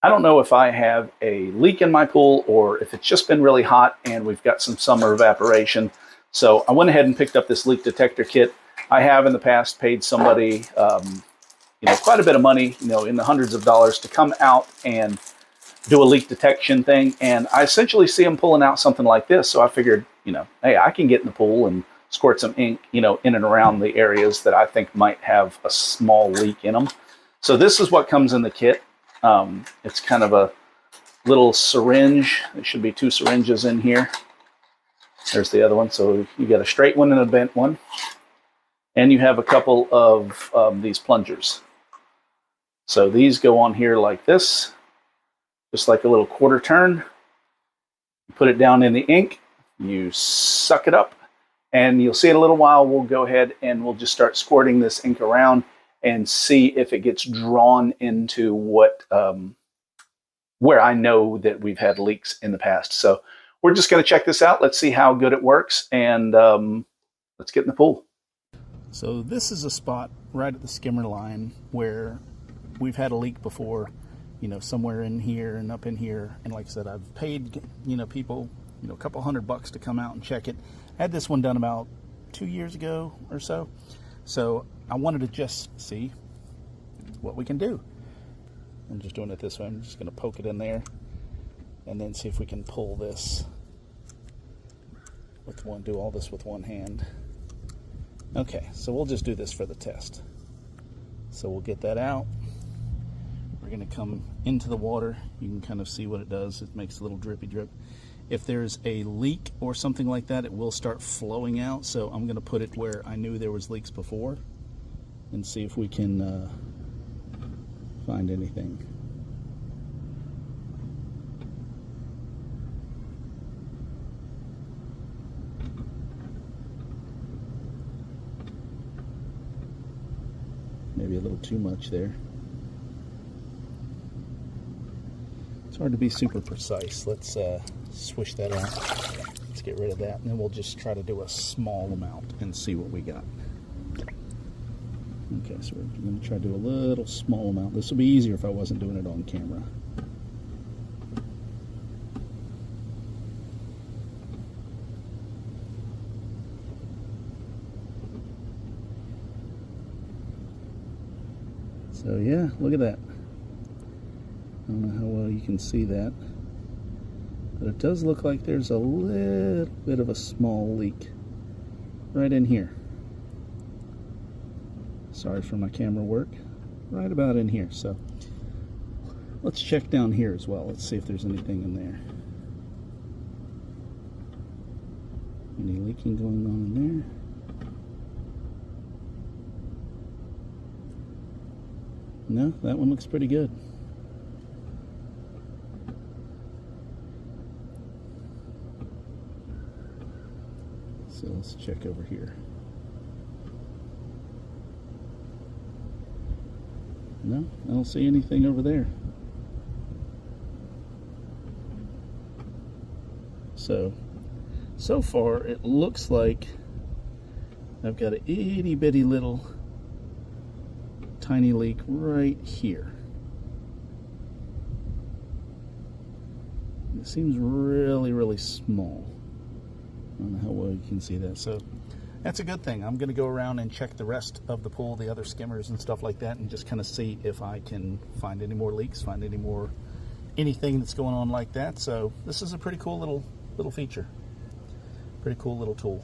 I don't know if I have a leak in my pool or if it's just been really hot and we've got some summer evaporation. So I went ahead and picked up this leak detector kit. I have in the past paid somebody, quite a bit of money, in the hundreds of dollars to come out and do a leak detection thing. And I essentially see them pulling out something like this. So I figured, hey, I can get in the pool and squirt some ink, in and around the areas that I think might have a small leak in them. So this is what comes in the kit. It's kind of a little syringe. There should be 2 syringes in here. There's the other one. So you got a straight one and a bent one. And you have a couple of these plungers. So these go on here like this, just like a little quarter turn. You put it down in the ink, you suck it up, and you'll see in a little while we'll go ahead and we'll just start squirting this ink around and see if it gets drawn into where I know that we've had leaks in the past. So we're just going to check this out. Let's see how good it works, and let's get in the pool. So this is a spot right at the skimmer line where we've had a leak before, somewhere in here and up in here. And like I said, I've paid, people, a couple $100 to come out and check it. I had this one done about 2 years ago or so. So I wanted to just see what we can do. I'm just doing it this way. I'm just going to poke it in there and then see if we can pull this do all this with one hand. Okay, so we'll just do this for the test. So we'll get that out. We're going to come into the water. You can kind of see what it does. It makes a little drippy drip. If there's a leak or something like that, it will start flowing out. So I'm going to put it where I knew there was leaks before and see if we can find anything. Maybe a little too much there. It's hard to be super precise. Let's swish that out. Let's get rid of that, and then we'll just try to do a small amount and see what we got. Okay, so we're going to try to do a little small amount. This will be easier if I wasn't doing it on camera. So yeah, look at that. I don't know how well you can see that, but it does look like there's a little bit of a small leak right in here. Sorry for my camera work. Right about in here. So let's check down here as well. Let's see if there's anything in there. Any leaking going on in there? No, that one looks pretty good. So let's check over here. No, I don't see anything over there. So far it looks like I've got an itty bitty little tiny leak right here. It seems really, really small. I don't know how well you can see that. So that's a good thing. I'm going to go around and check the rest of the pool, the other skimmers and stuff like that, and just kind of see if I can find any more leaks, find anything that's going on like that. So this is a pretty cool little feature. Pretty cool little tool.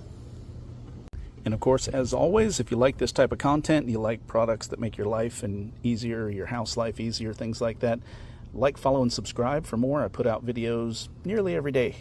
And of course, as always, if you like this type of content, you like products that make your life and easier, your house life easier, things like that, like, follow, and subscribe for more. I put out videos nearly every day.